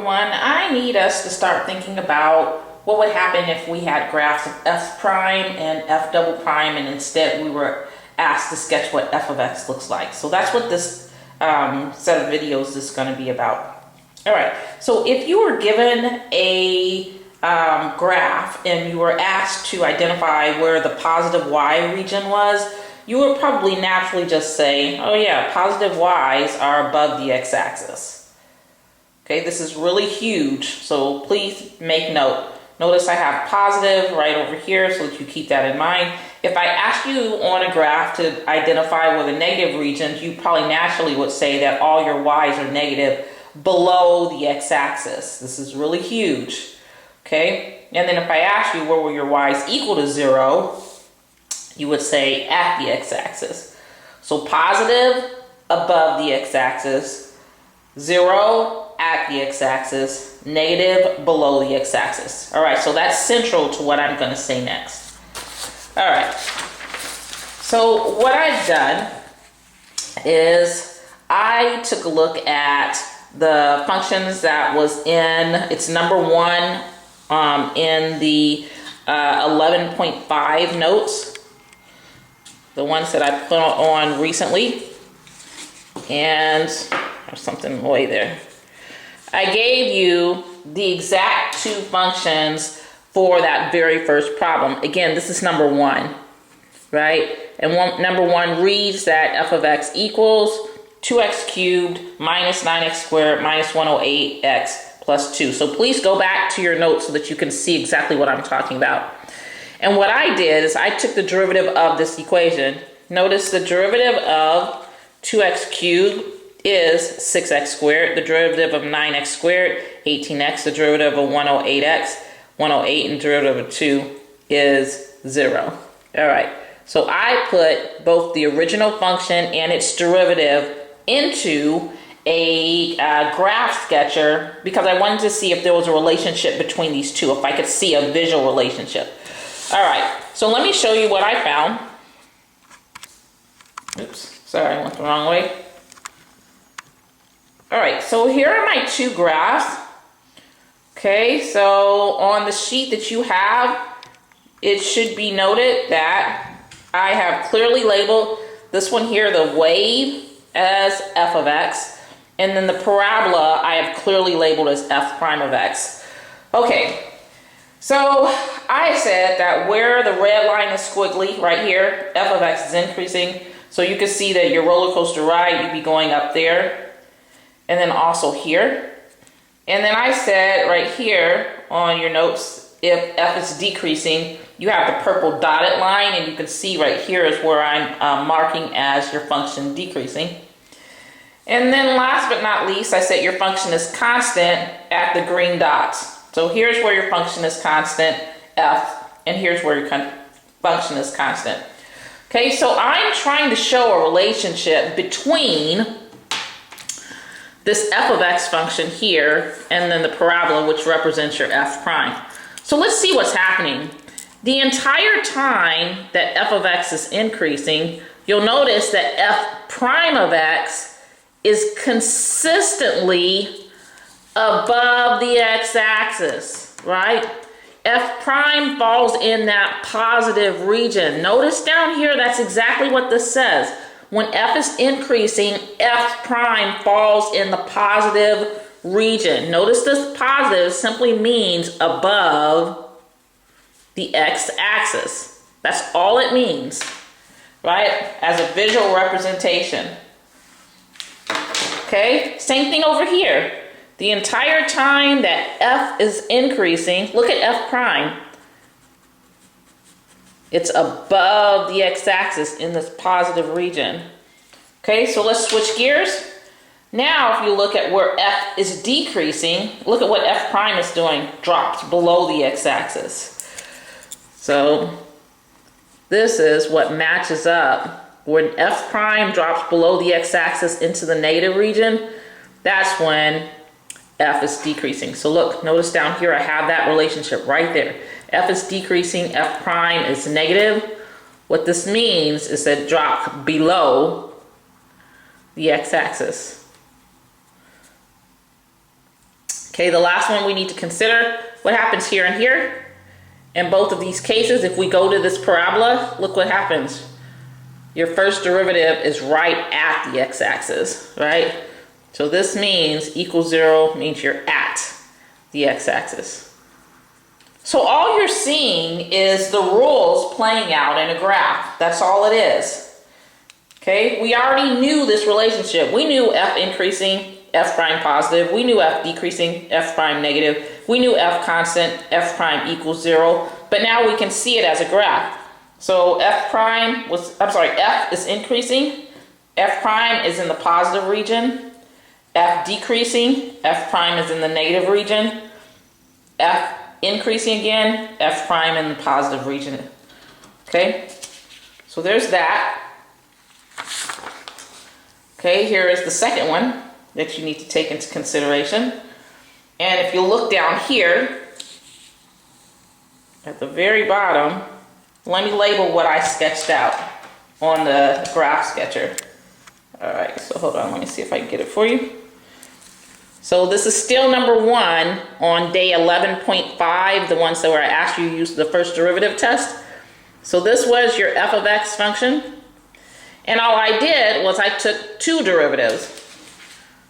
everyone. I need us to start thinking about what would happen if we had graphs of f prime and f double prime, and instead we were asked to sketch what f of x looks like. So that's what this set of videos is going to be about. All right, so if you were given a graph and you were asked to identify where the positive y region was, you would probably naturally just say, oh yeah, positive y's are above the x-axis. Okay, this is really huge, so please make note. Notice I have positive right over here so that you keep that in mind. If I asked you on a graph to identify where the negative regions, you probably naturally would say that all your y's are negative below the x-axis. This is really huge. Okay, and then if I asked you where were your y's equal to 0, you would say at the x-axis. So positive above the x-axis, 0 at the x-axis, negative below the x-axis. All right, so that's central to what I'm going to say next. All right, so what I've done is I took a look at the functions that was in, it's number 1 in the 11.5 notes, the ones that I put on recently, and there's something way there. I gave you the exact 2 functions for that very first problem. Again, this is number 1, right? And number 1 reads that f of x equals 2x cubed minus 9x squared minus 108x plus 2. So please go back to your notes so that you can see exactly what I'm talking about. And what I did is I took the derivative of this equation. Notice the derivative of 2x cubed is 6x squared, the derivative of 9x squared, 18x, the derivative of 108x, 108, and derivative of 2 is 0. All right, so I put both the original function and its derivative into a graph sketcher because I wanted to see if there was a relationship between these two, if I could see a visual relationship. All right, so let me show you what I found. Oops, sorry, I went the wrong way. All right, so here are my 2 graphs. Okay, so on the sheet that you have, it should be noted that I have clearly labeled this one here, the wave, as f of x, and then the parabola I have clearly labeled as f prime of x. Okay, so I said that where the red line is squiggly, right here, f of x is increasing, so you can see that your roller coaster ride, you'd be going up there, and then also here. And then I said right here on your notes, if f is decreasing, you have the purple dotted line, and you can see right here is where I'm marking as your function decreasing. And then last but not least, I said your function is constant at the green dots. So here's where your function is constant, f, and here's where your function is constant. Okay, so I'm trying to show a relationship between this f of x function here and then the parabola, which represents your f prime. So let's see what's happening. The entire time that f of x is increasing, you'll notice that f prime of x is consistently above the x-axis, right? F prime falls in that positive region. Notice down here, that's exactly what this says. When f is increasing, f prime falls in the positive region. Notice this positive simply means above the x-axis. That's all it means, right? As a visual representation. Okay, same thing over here. The entire time that f is increasing, look at f prime. It's above the x-axis in this positive region. Okay, so let's switch gears. Now, if you look at where f is decreasing, look at what f prime is doing, dropped below the x-axis. So this is what matches up. When f prime drops below the x-axis into the negative region, that's when f is decreasing. So look, notice down here I have that relationship right there. F is decreasing, f prime is negative. What this means is that drop below the x-axis. Okay, the last one we need to consider, what happens here and here? In both of these cases, if we go to this parabola, look what happens. Your first derivative is right at the x-axis, right? So this means equals 0 means you're at the x-axis. So all you're seeing is the rules playing out in a graph. That's all it is. Okay, we already knew this relationship. We knew f increasing, f prime positive. We knew f decreasing, f prime negative. We knew f constant, f prime equals 0. But now we can see it as a graph. So f is increasing, f prime is in the positive region, f decreasing, f prime is in the negative region, f increasing again, f prime in the positive region. Okay, so there's that. Okay, here is the second one that you need to take into consideration. And if you look down here, at the very bottom, let me label what I sketched out on the graph sketcher. All right, so hold on, let me see if I can get it for you. So this is still number 1 on day 11.5, the ones that where I asked you to use the first derivative test. So this was your f of x function. And all I did was I took 2 derivatives.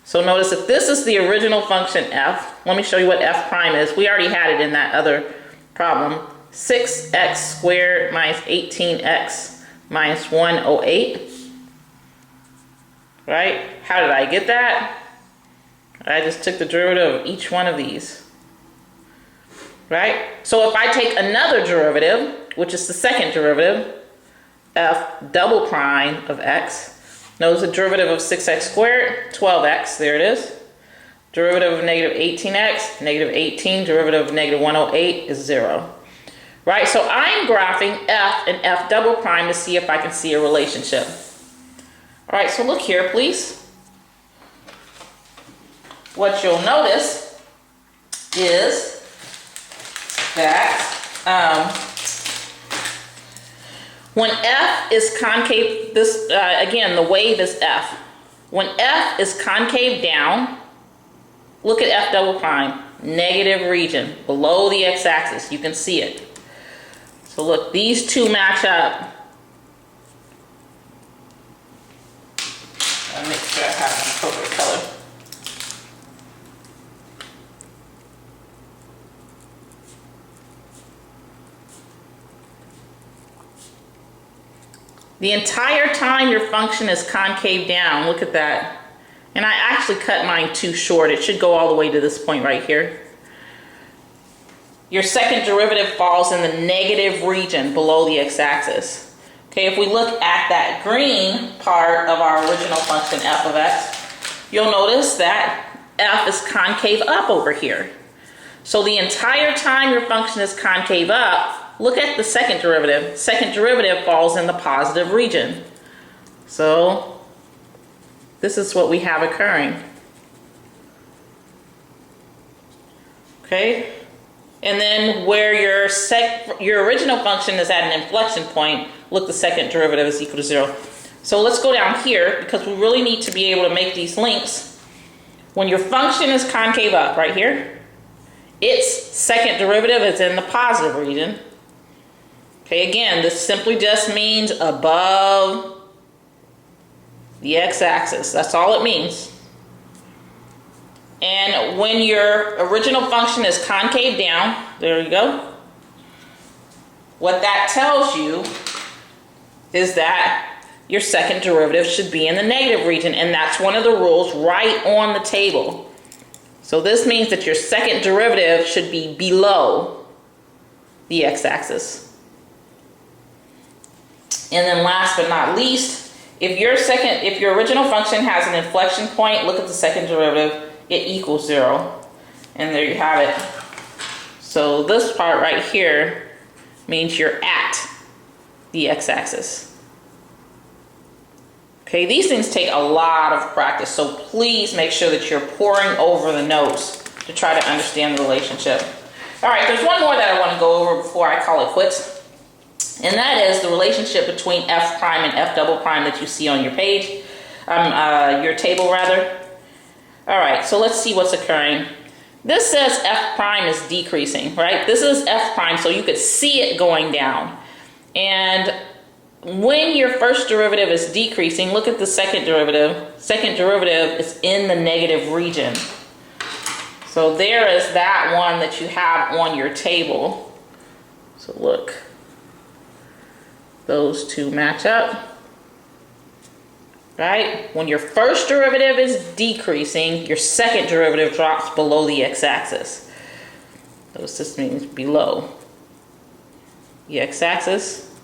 So notice if this is the original function f, let me show you what f prime is. We already had it in that other problem. 6x squared minus 18x minus 108. Right? How did I get that? I just took the derivative of each one of these. Right? So if I take another derivative, which is the second derivative, f double prime of x, notice the derivative of 6x squared, 12x, there it is. Derivative of negative 18x, negative 18, derivative of negative 108 is 0. Right, so I'm graphing f and f double prime to see if I can see a relationship. All right, so look here, please. What you'll notice is that when f is concave, this again, the wave is f. When f is concave down, look at f double prime, negative region, below the x-axis. You can see it. So look, these two match up. I'll make sure I have an appropriate color. The entire time your function is concave down, look at that. And I actually cut mine too short. It should go all the way to this point right here. Your second derivative falls in the negative region below the x-axis. Okay, if we look at that green part of our original function f of x, you'll notice that f is concave up over here. So the entire time your function is concave up, look at the second derivative. Second derivative falls in the positive region. So this is what we have occurring. Okay? And then where your original function is at an inflection point, look, the second derivative is equal to 0. So let's go down here because we really need to be able to make these links. When your function is concave up right here, its second derivative is in the positive region. Okay, again, this simply just means above the x-axis. That's all it means. And when your original function is concave down, there you go. What that tells you is that your second derivative should be in the negative region, and that's one of the rules right on the table. So this means that your second derivative should be below the x-axis. And then last but not least, if your original function has an inflection point, look at the second derivative, it equals 0. And there you have it. So this part right here means you're at the x-axis. Okay, these things take a lot of practice, so please make sure that you're poring over the notes to try to understand the relationship. All right, there's one more that I want to go over before I call it quits. And that is the relationship between f prime and f double prime that you see on your page, your table rather. All right, so let's see what's occurring. This says f prime is decreasing, right? This is f prime, so you could see it going down. And when your first derivative is decreasing, look at the second derivative. Second derivative is in the negative region. So there is that one that you have on your table. So look, those two match up. Right? When your first derivative is decreasing, your second derivative drops below the x-axis. So this means below the x-axis.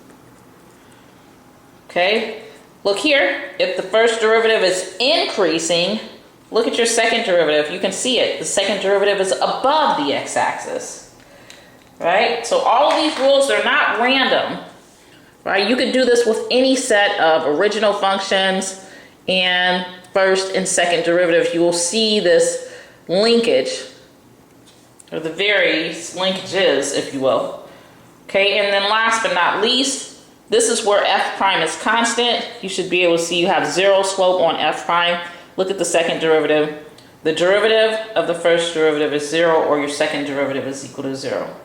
Okay? Look here. If the first derivative is increasing, look at your second derivative. You can see it. The second derivative is above the x-axis. Right? So all of these rules, they're not random. Right? You could do this with any set of original functions and first and second derivatives. You will see this linkage, or the various linkages, if you will. Okay, and then last but not least, this is where f prime is constant. You should be able to see you have zero slope on f prime. Look at the second derivative. The derivative of the first derivative is 0, or your second derivative is equal to 0.